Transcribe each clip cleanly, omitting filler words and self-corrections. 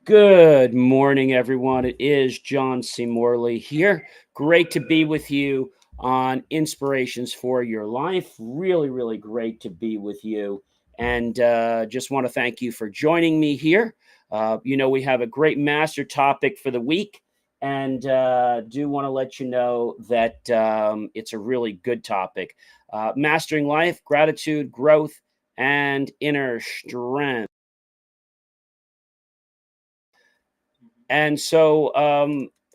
Good morning, everyone. It is John C. Morley here. Great to be with you on Inspirations for Your Life. Really, really great to be with you. And just want to thank you for joining me here. We have a great master topic for the week. And do want to let you know that it's a really good topic. Mastering life, gratitude, growth, and inner strength. And so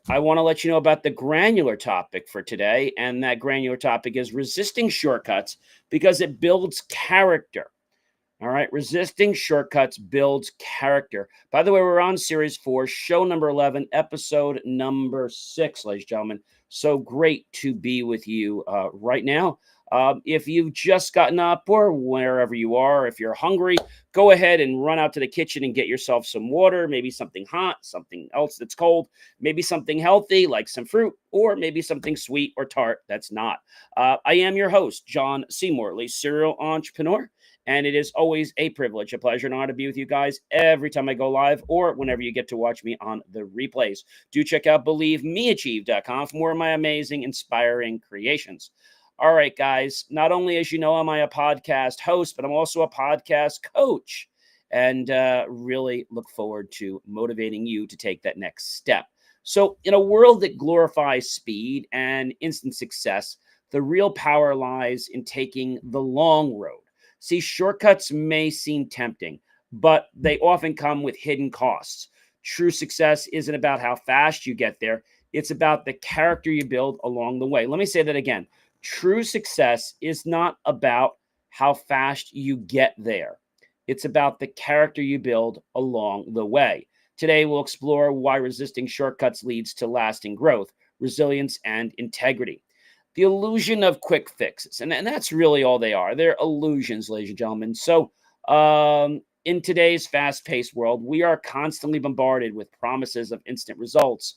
I want to let you know about the granular topic for today. And that granular topic is resisting shortcuts because it builds character. All right. Resisting shortcuts builds character. By the way, we're on series 4, show number 11, episode number 6, ladies and gentlemen. So great to be with you right now. If you've just gotten up or wherever you are, if you're hungry, go ahead and run out to the kitchen and get yourself some water, maybe something hot, something else that's cold, maybe something healthy like some fruit, or maybe something sweet or tart that's not. I am your host, John C. Morley, serial entrepreneur. And it is always a privilege, a pleasure, and honor to be with you guys every time I go live or whenever you get to watch me on the replays. Do check out believemeachieve.com for more of my amazing, inspiring creations. All right, guys. Not only, as you know, am I a podcast host, but I'm also a podcast coach. And really look forward to motivating you to take that next step. So, in a world that glorifies speed and instant success, the real power lies in taking the long road. See, shortcuts may seem tempting, but they often come with hidden costs. True success isn't about how fast you get there, it's about the character you build along the way. Let me say that again. True success is not about how fast you get there, it's about the character you build along the way. Today, we'll explore why resisting shortcuts leads to lasting growth, resilience, and integrity. The illusion of quick fixes. And that's really all they are. They're illusions, ladies and gentlemen. So, in today's fast paced world, we are constantly bombarded with promises of instant results,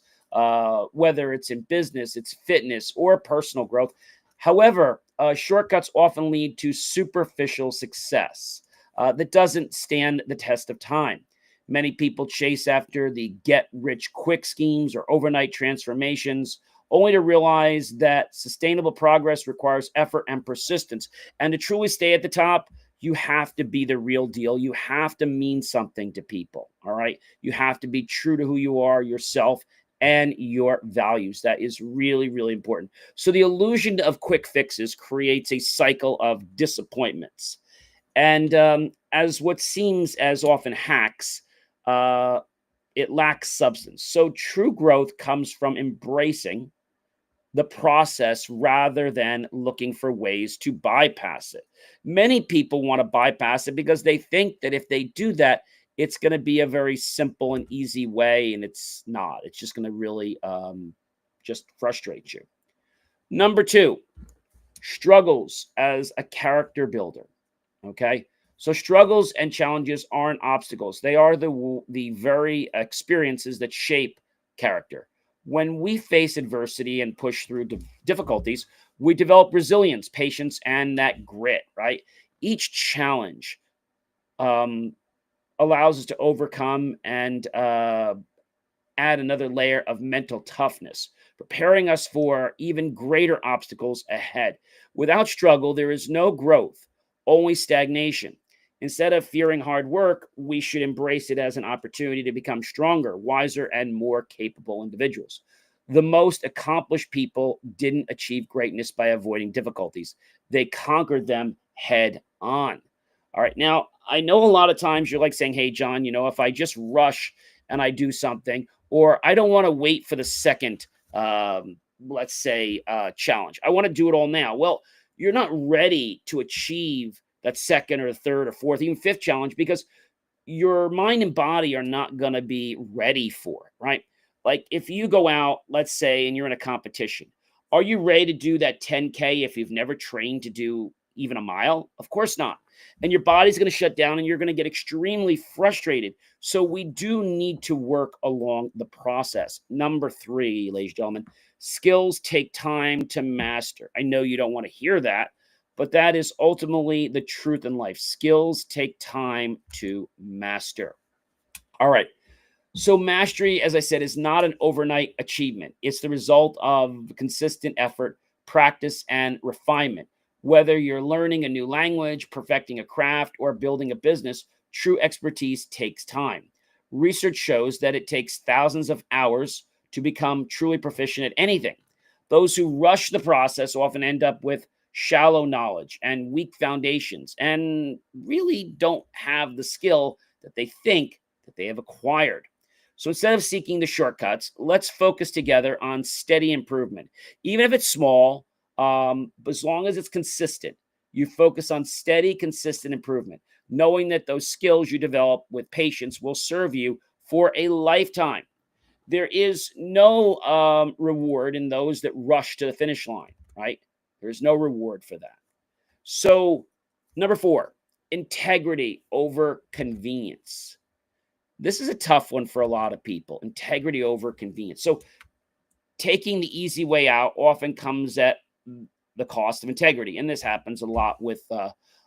whether it's in business, it's fitness, or personal growth. However, shortcuts often lead to superficial success that doesn't stand the test of time. Many people chase after the get rich quick schemes or overnight transformations, only to realize that sustainable progress requires effort and persistence. And to truly stay at the top, you have to be the real deal. You have to mean something to people. All right. You have to be true to who you are, yourself, and your values. That is really, really important. So, the illusion of quick fixes creates a cycle of disappointments. And as what seems as often hacks, uh, it lacks substance. So, true growth comes from embracing the process rather than looking for ways to bypass it. Many people want to bypass it because they think that if they do that, it's going to be a very simple and easy way, and it's not. It's just going to really just frustrate you. Number two, struggles as a character builder. Okay. So struggles and challenges aren't obstacles. They are the very experiences that shape character. When we face adversity and push through difficulties, we develop resilience, patience, and that grit, right? Each challenge um, allows us to overcome and add another layer of mental toughness, preparing us for even greater obstacles ahead. Without struggle, there is no growth, only stagnation. Instead of fearing hard work, we should embrace it as an opportunity to become stronger, wiser, and more capable individuals. The most accomplished people didn't achieve greatness by avoiding difficulties, they conquered them head on. All right. Now, I know a lot of times you're like saying, hey, John, if I just rush and I do something, or I don't want to wait for the second, let's say, challenge. I want to do it all now. Well, you're not ready to achieve that second or third or fourth, even fifth challenge because your mind and body are not going to be ready for it, right? Like if you go out, let's say, and you're in a competition, are you ready to do that 10K if you've never trained to do even a mile? Of course not. And your body's going to shut down and you're going to get extremely frustrated. So we do need to work along the process. Number three, ladies and gentlemen, skills take time to master. I know you don't want to hear that, but that is ultimately the truth in life. Skills take time to master. All right. So mastery, as I said, is not an overnight achievement. It's the result of consistent effort, practice, and refinement. Whether you're learning a new language, perfecting a craft, or building a business, true expertise takes time. Research shows that it takes thousands of hours to become truly proficient at anything. Those who rush the process often end up with shallow knowledge and weak foundations and really don't have the skill that they think that they have acquired. So instead of seeking the shortcuts, let's focus together on steady improvement. Even if it's small, as long as it's consistent, you focus on steady, consistent improvement, knowing that those skills you develop with patience will serve you for a lifetime. There is no reward in those that rush to the finish line, right? There's no reward for that. So, number four, integrity over convenience. This is a tough one for a lot of people, integrity over convenience. So, taking the easy way out often comes at the cost of integrity. And this happens a lot with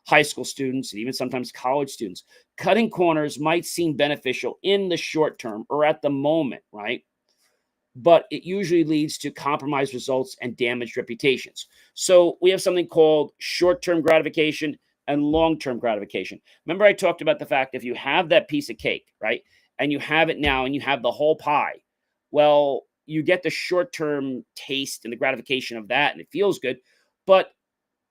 high school students and even sometimes college students. Cutting corners might seem beneficial in the short term or at the moment, right? But it usually leads to compromised results and damaged reputations. So we have something called short term gratification and long term gratification. Remember, I talked about the fact if you have that piece of cake, right, and you have it now and you have the whole pie, well, you get the short term taste and the gratification of that, and it feels good. But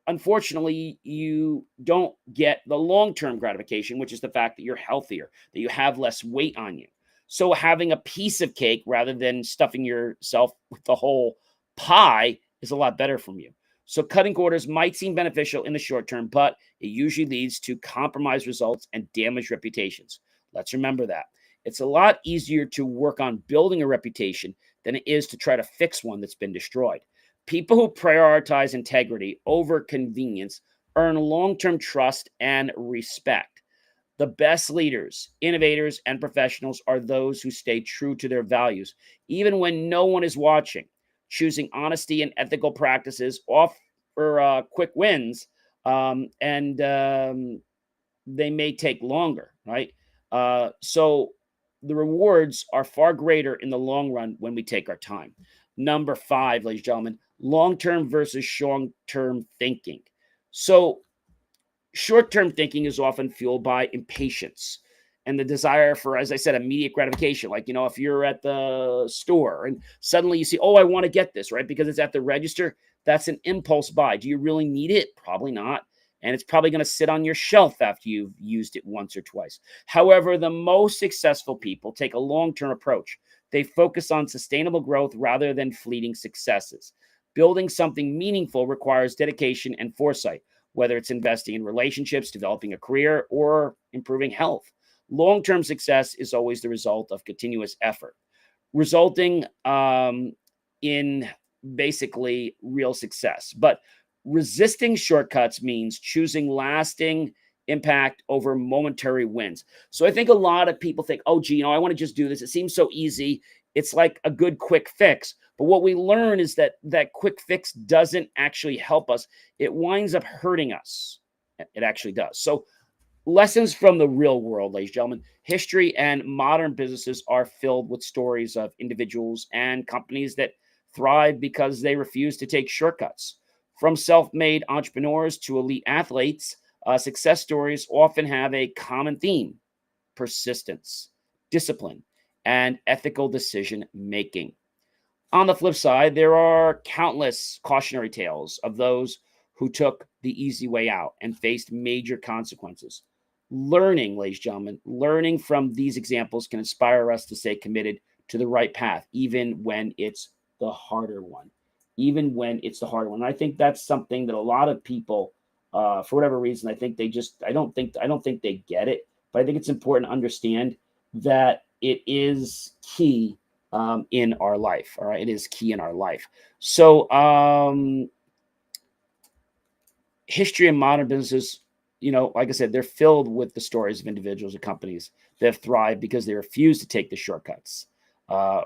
unfortunately, you don't get the long term gratification, which is the fact that you're healthier, that you have less weight on you. So, having a piece of cake rather than stuffing yourself with the whole pie is a lot better for you. So, cutting corners might seem beneficial in the short term, but it usually leads to compromised results and damaged reputations. Let's remember that. It's a lot easier to work on building a reputation than it is to try to fix one that's been destroyed. People who prioritize integrity over convenience earn long term trust and respect. The best leaders, innovators, and professionals are those who stay true to their values, even when no one is watching. Choosing honesty and ethical practices offer quick wins, and they may take longer, right? So the rewards are far greater in the long run when we take our time. Number five, ladies and gentlemen, long term versus short term thinking. So, short term thinking is often fueled by impatience and the desire for, as I said, immediate gratification. Like, if you're at the store and suddenly you see, oh, I want to get this, right? Because it's at the register. That's an impulse buy. Do you really need it? Probably not. And it's probably going to sit on your shelf after you've used it once or twice. However, the most successful people take a long term approach. They focus on sustainable growth rather than fleeting successes. Building something meaningful requires dedication and foresight, whether it's investing in relationships, developing a career, or improving health. Long term success is always the result of continuous effort, resulting in basically real success. But resisting shortcuts means choosing lasting impact over momentary wins. So I think a lot of people think, oh, gee, I want to just do this. It seems so easy. It's like a good quick fix. But what we learn is that that quick fix doesn't actually help us. It winds up hurting us. It actually does. So lessons from the real world, ladies and gentlemen. History and modern businesses are filled with stories of individuals and companies that thrive because they refuse to take shortcuts. From self made entrepreneurs to elite athletes, success stories often have a common theme: persistence, discipline, and ethical decision making. On the flip side, there are countless cautionary tales of those who took the easy way out and faced major consequences. Learning, ladies and gentlemen, learning from these examples can inspire us to stay committed to the right path, even when it's the harder one. Even when it's the harder one. And I think that's something that a lot of people, for whatever reason, I think they just, I don't think they get it. But I think it's important to understand that it is key in our life. All right, it is key in our life. So, history and modern businesses, like I said, they're filled with the stories of individuals and companies that have thrived because they refuse to take the shortcuts.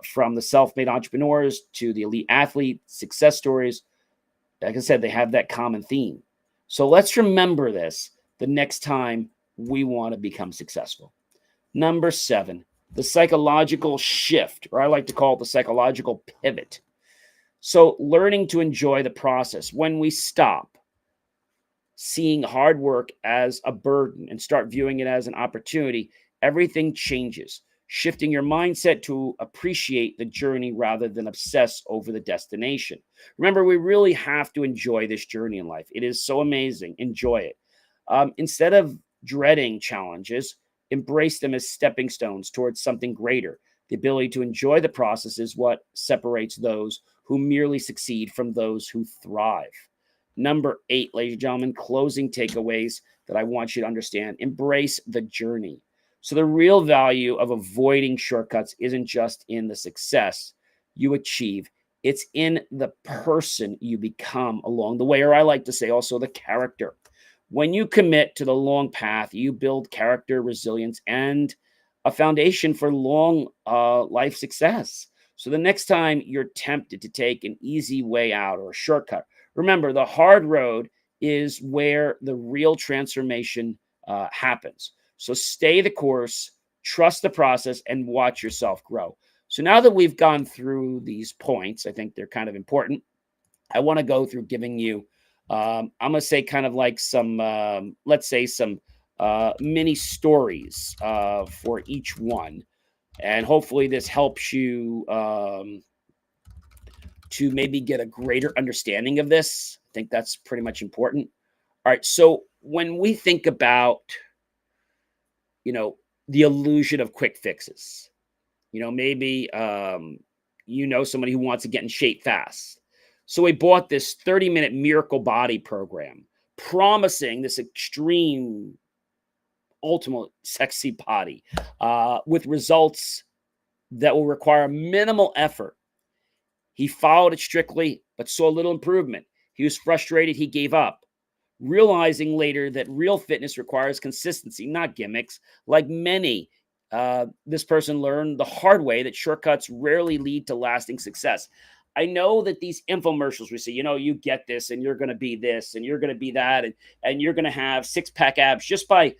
From the self-made entrepreneurs to the elite athlete success stories, like I said, they have that common theme. So let's remember this the next time we want to become successful. Number seven, the psychological shift, or I like to call it the psychological pivot. So, learning to enjoy the process. When we stop seeing hard work as a burden and start viewing it as an opportunity, everything changes. Shifting your mindset to appreciate the journey rather than obsess over the destination. Remember, we really have to enjoy this journey in life. It is so amazing. Enjoy it. Instead of dreading challenges, embrace them as stepping stones towards something greater. The ability to enjoy the process is what separates those who merely succeed from those who thrive. Number 8, ladies and gentlemen, closing takeaways that I want you to understand. Embrace the journey. So, the real value of avoiding shortcuts isn't just in the success you achieve, it's in the person you become along the way, or I like to say also the character. When you commit to the long path, you build character, resilience, and a foundation for long life success. So, the next time you're tempted to take an easy way out or a shortcut, remember, the hard road is where the real transformation happens. So stay the course, trust the process, and watch yourself grow. So now that we've gone through these points, I think they're kind of important. I want to go through giving you, I'm going to say kind of like some, let's say some mini stories for each one. And hopefully this helps you to maybe get a greater understanding of this. I think that's pretty much important. All right. So when we think about, you know, the illusion of quick fixes, maybe, somebody who wants to get in shape fast. So we bought this 30-minute miracle body program promising this extreme, ultimate sexy body with results that will require minimal effort. He followed it strictly, but saw little improvement. He was frustrated. He gave up, realizing later that real fitness requires consistency, not gimmicks. Like many, this person learned the hard way that shortcuts rarely lead to lasting success. I know that these infomercials we see, you get this and you're going to be this and you're going to be that and you're going to have six-pack abs just by,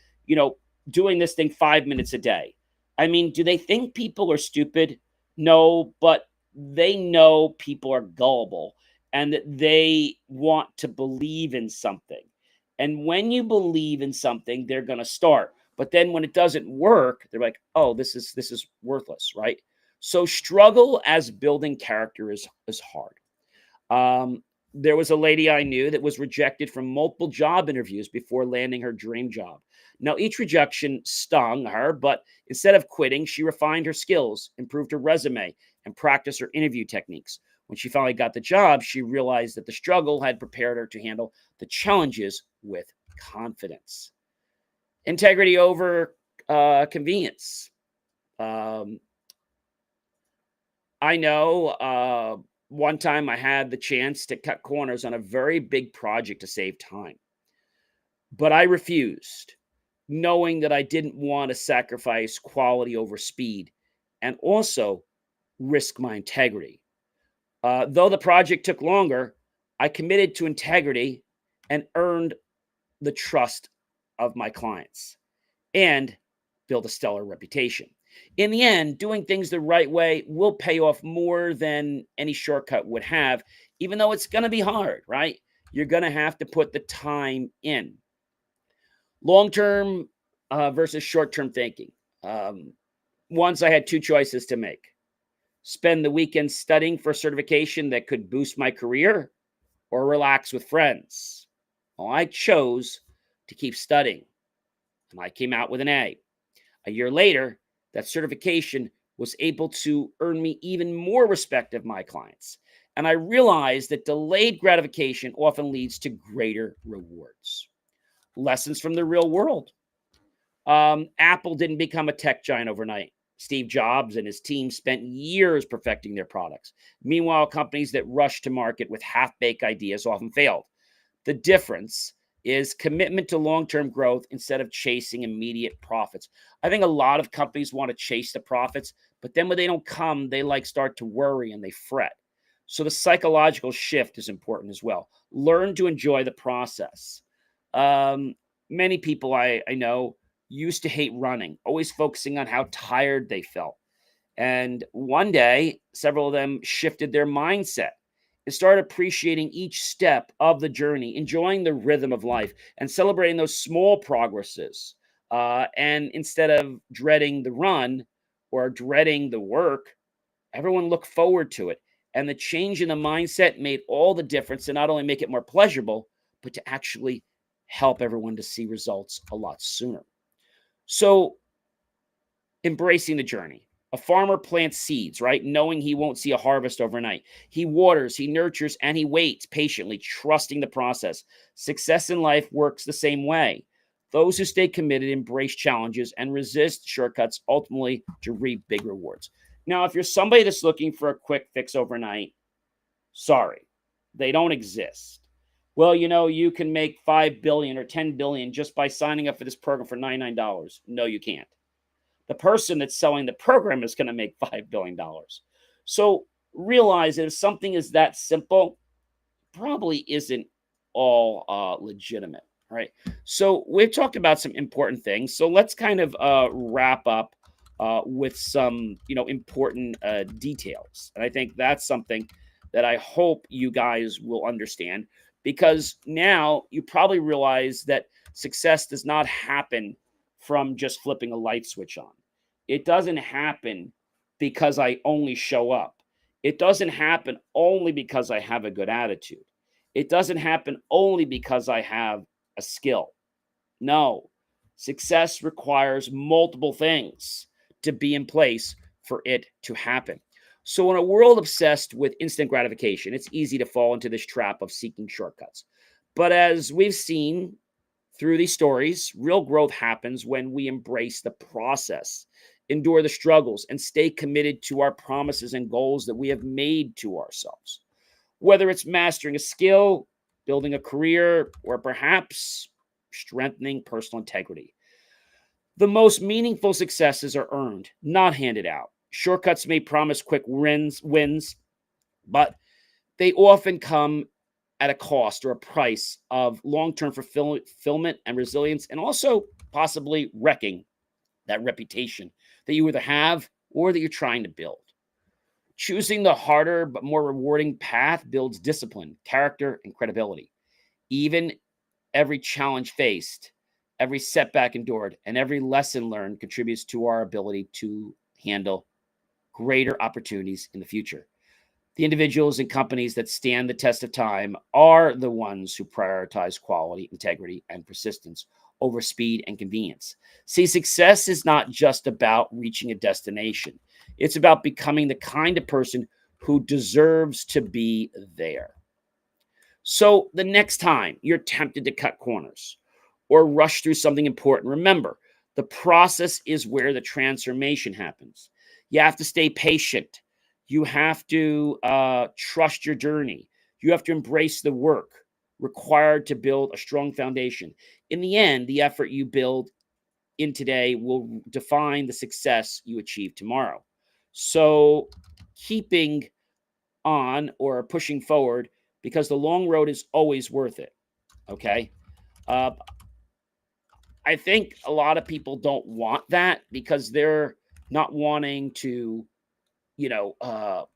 doing this thing 5 minutes a day. I mean, do they think people are stupid? No, but they know people are gullible and that they want to believe in something. And when you believe in something, they're going to start. But then when it doesn't work, they're like, "Oh, this is worthless," right? So struggle as building character is hard. There was a lady I knew that was rejected from multiple job interviews before landing her dream job. Now, each rejection stung her, but instead of quitting, she refined her skills, improved her resume, and practiced her interview techniques. When she finally got the job, she realized that the struggle had prepared her to handle the challenges with confidence. Integrity over convenience. Um, I know one time I had the chance to cut corners on a very big project to save time, but I refused, knowing that I didn't want to sacrifice quality over speed and also risk my integrity. Though the project took longer, I committed to integrity and earned the trust of my clients and build a stellar reputation. In the end, doing things the right way will pay off more than any shortcut would have, even though it's going to be hard, right? You're going to have to put the time in. Long term versus short term thinking. Once I had two choices to make: spend the weekend studying for a certification that could boost my career or relax with friends. Well, I chose to keep studying, and I came out with an A. A year later, that certification was able to earn me even more respect of my clients. And I realized that delayed gratification often leads to greater rewards. Lessons from the real world. Apple didn't become a tech giant overnight. Steve Jobs and his team spent years perfecting their products. Meanwhile, companies that rushed to market with half-baked ideas often failed. The difference is commitment to long-term growth instead of chasing immediate profits. I think a lot of companies want to chase the profits, but then when they don't come, they start to worry and they fret. So the psychological shift is important as well. Learn to enjoy the process. Many people I know used to hate running, always focusing on how tired they felt. And one day, several of them shifted their mindset and started appreciating each step of the journey, enjoying the rhythm of life, and celebrating those small progresses. And instead of dreading the run or dreading the work, everyone looked forward to it. And the change in the mindset made all the difference to not only make it more pleasurable, but to actually help everyone to see results a lot sooner. So, embracing the journey. A farmer plants seeds, right? Knowing he won't see a harvest overnight. He waters, he nurtures, and he waits patiently, trusting the process. Success in life works the same way. Those who stay committed, embrace challenges, and resist shortcuts ultimately to reap big rewards. Now, if you're somebody that's looking for a quick fix overnight, sorry, they don't exist. Well, you can make 5 billion or 10 billion just by signing up for this program for $99. No, you can't. The person that's selling the program is going to make $5 billion. So realize that if something is that simple, probably isn't all legitimate, right? So we've talked about some important things. So let's kind of wrap up with some, important details. And I think that's something that I hope you guys will understand, because now you probably realize that success does not happen from just flipping a light switch on. It doesn't happen because I only show up. It doesn't happen only because I have a good attitude. It doesn't happen only because I have a skill. No, success requires multiple things to be in place for it to happen. So, in a world obsessed with instant gratification, it's easy to fall into this trap of seeking shortcuts. But as we've seen through these stories, real growth happens when we embrace the process, endure the struggles, and stay committed to our promises and goals that we have made to ourselves. Whether it's mastering a skill, building a career, or perhaps strengthening personal integrity, the most meaningful successes are earned, not handed out. Shortcuts may promise quick wins, but they often come at a cost or a price of long-term fulfillment and resilience, and also possibly wrecking that reputation that you either have or that you're trying to build. Choosing the harder but more rewarding path builds discipline, character, and credibility. Even every challenge faced, every setback endured, and every lesson learned contributes to our ability to handle greater opportunities in the future. The individuals and companies that stand the test of time are the ones who prioritize quality, integrity, and persistence over speed and convenience. See, success is not just about reaching a destination, it's about becoming the kind of person who deserves to be there. So, the next time you're tempted to cut corners or rush through something important, remember the process is where the transformation happens. You have to stay patient. You have to trust your journey. You have to embrace the work required to build a strong foundation. In the end, the effort you build in today will define the success you achieve tomorrow. So, keeping on or pushing forward, because the long road is always worth it. Okay. Uh, I think a lot of people don't want that because they're not wanting to,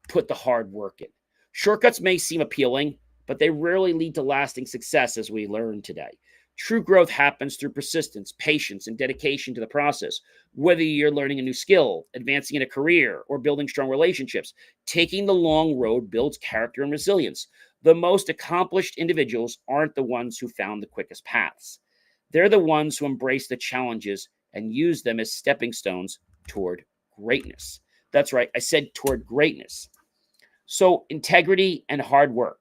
put the hard work in. Shortcuts may seem appealing, but they rarely lead to lasting success, as we learned today. True growth happens through persistence, patience, and dedication to the process. Whether you're learning a new skill, advancing in a career, or building strong relationships, taking the long road builds character and resilience. The most accomplished individuals aren't the ones who found the quickest paths. They're the ones who embrace the challenges and use them as stepping stones toward greatness. That's right, I said toward greatness. So, integrity and hard work,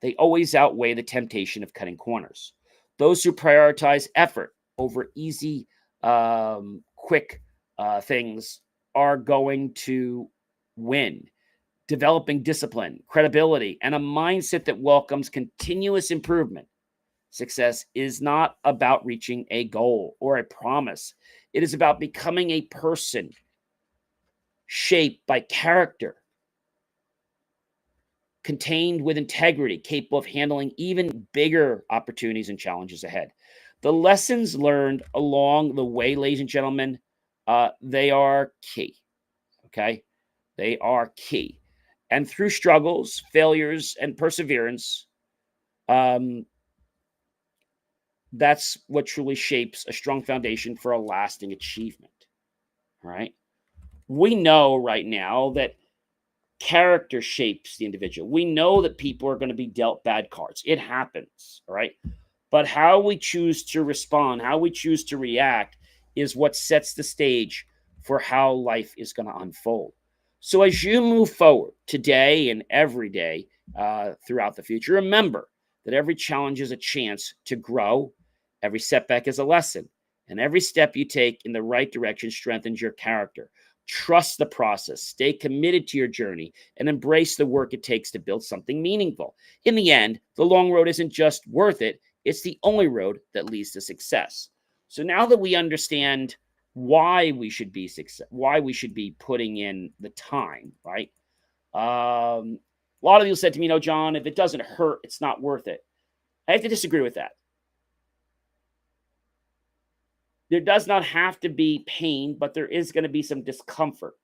they always outweigh the temptation of cutting corners. Those who prioritize effort over easy, quick things are going to win. Developing discipline, credibility, and a mindset that welcomes continuous improvement. Success is not about reaching a goal or a promise. It is about becoming a person shaped by character, contained with integrity, capable of handling even bigger opportunities and challenges ahead. The lessons learned along the way, ladies and gentlemen, they are key. Okay. They are key. And through struggles, failures, and perseverance, um, that's what truly shapes a strong foundation for a lasting achievement. All right. We know right now that character shapes the individual. We know that people are going to be dealt bad cards. It happens. All right. But how we choose to respond, how we choose to react is what sets the stage for how life is going to unfold. So as you move forward today and every day throughout the future, remember that every challenge is a chance to grow, every setback is a lesson, and every step you take in the right direction strengthens your character. Trust the process, stay committed to your journey, and embrace the work it takes to build something meaningful. In the end, the long road isn't just worth it, it's the only road that leads to success. So now that we understand why we should be putting in the time, right? A lot of you said to me, "No, John, if it doesn't hurt, it's not worth it." I have to disagree with that. There does not have to be pain, but there is going to be some discomfort.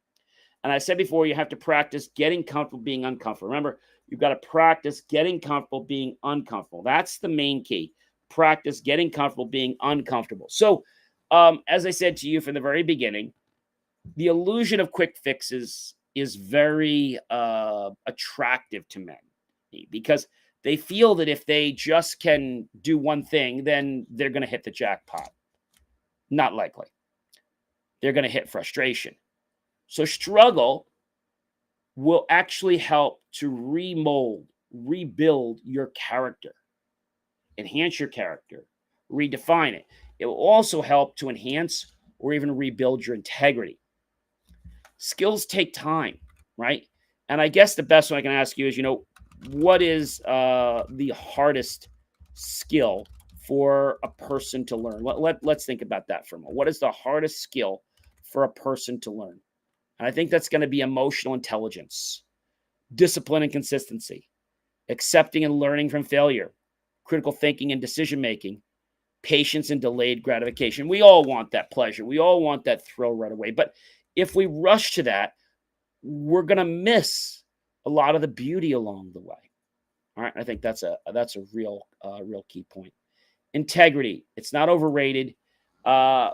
And I said before, you have to practice getting comfortable being uncomfortable. Remember, you've got to practice getting comfortable being uncomfortable. That's the main key. Practice getting comfortable being uncomfortable. So, as I said to you from the very beginning, the illusion of quick fixes is very attractive to men because they feel that if they just can do one thing, then they're going to hit the jackpot. Not likely. They're going to hit frustration. So, struggle will actually help to remold, rebuild your character, enhance your character, redefine it. It will also help to enhance or even rebuild your integrity. Skills take time, right? And I guess the best one I can ask you is, what is the hardest skill for a person to learn? Let's think about that for a moment. What is the hardest skill for a person to learn? And I think that's going to be emotional intelligence, discipline and consistency, accepting and learning from failure, critical thinking and decision making, patience and delayed gratification. We all want that pleasure. We all want that thrill right away. But if we rush to that, we're going to miss a lot of the beauty along the way. All right, I think that's a real key point. Integrity, it's not overrated. A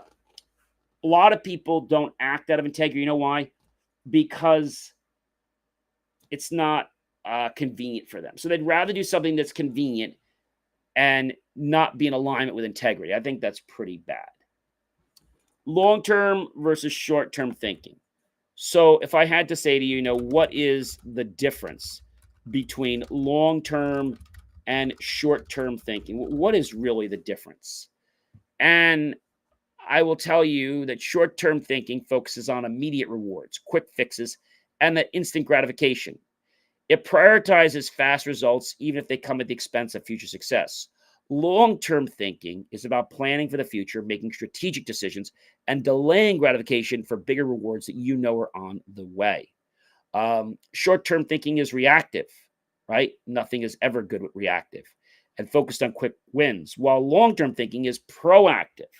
lot of people don't act out of integrity. You know why? Because it's not convenient for them. So they'd rather do something that's convenient and not be in alignment with integrity. I think that's pretty bad. Long term versus short term thinking. So if I had to say to you, what is the difference between long term and short term thinking? What is really the difference? And I will tell you that short term thinking focuses on immediate rewards, quick fixes, and that instant gratification. It prioritizes fast results, even if they come at the expense of future success. Long term thinking is about planning for the future, making strategic decisions, and delaying gratification for bigger rewards that are on the way. Short term thinking is reactive, right? Nothing is ever good with reactive and focused on quick wins, while long term thinking is proactive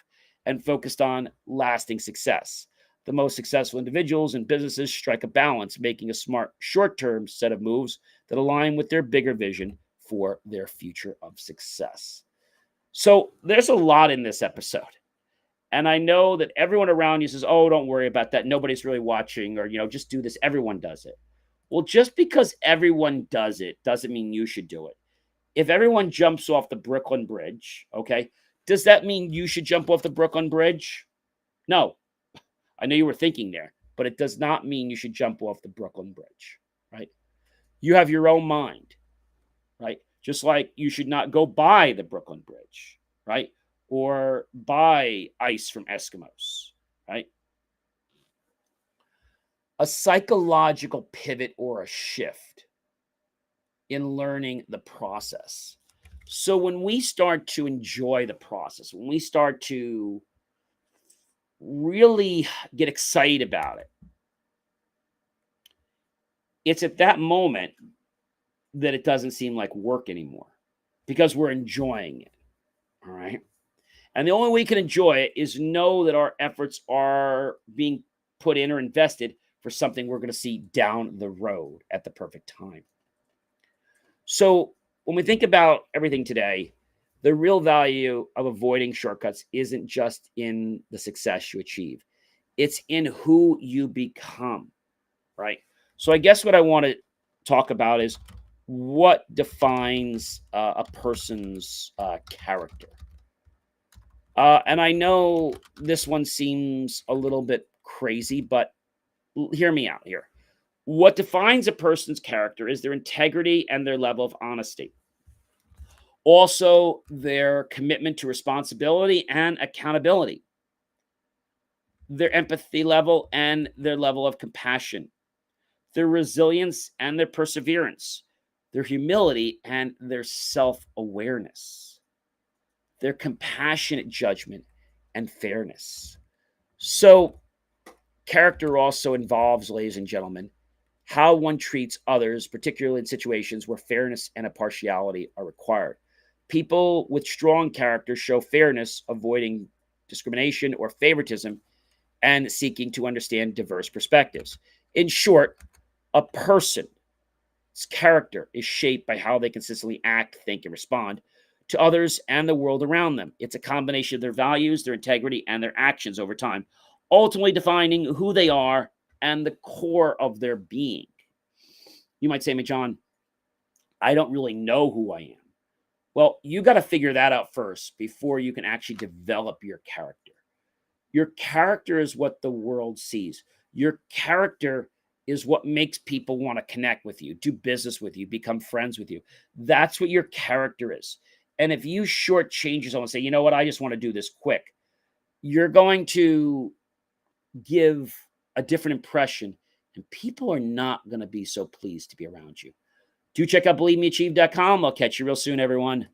and focused on lasting success. The most successful individuals and businesses strike a balance, making a smart short term set of moves that align with their bigger vision for their future of success. So there's a lot in this episode. And I know that everyone around you says, "Oh, don't worry about that. Nobody's really watching," or, just do this. Everyone does it. Well, just because everyone does it doesn't mean you should do it. If everyone jumps off the Brooklyn Bridge, okay, does that mean you should jump off the Brooklyn Bridge? No. I know you were thinking there, but it does not mean you should jump off the Brooklyn Bridge, right? You have your own mind, right? Just like you should not go by the Brooklyn Bridge, right? Or buy ice from Eskimos, right? A psychological pivot or a shift in learning the process. So when we start to enjoy the process, when we start to really get excited about it, it's at that moment that it doesn't seem like work anymore because we're enjoying it. All right. And the only way we can enjoy it is know that our efforts are being put in or invested for something we're going to see down the road at the perfect time. So when we think about everything today, the real value of avoiding shortcuts isn't just in the success you achieve, it's in who you become, right? So I guess what I want to talk about is what defines a person's character. And I know this one seems a little bit crazy, but hear me out here. What defines a person's character is their integrity and their level of honesty. Also, their commitment to responsibility and accountability, their empathy level and their level of compassion, their resilience and their perseverance, their humility and their self awareness, their compassionate judgment and fairness. So, character also involves, ladies and gentlemen, how one treats others, particularly in situations where fairness and impartiality are required. People with strong character show fairness, avoiding discrimination or favoritism, and seeking to understand diverse perspectives. In short, a person's character is shaped by how they consistently act, think, and respond to others and the world around them. It's a combination of their values, their integrity, and their actions over time, ultimately defining who they are and the core of their being. You might say to me, John, I don't really know who I am. Well, you got to figure that out first before you can actually develop your character. Your character is what the world sees. Your character is what makes people want to connect with you, do business with you, become friends with you. That's what your character is. And if you shortchange yourself and say, you know what, I just want to do this quick, you're going to give a different impression, and people are not going to be so pleased to be around you. Do check out believemeachieve.com. I'll catch you real soon, everyone.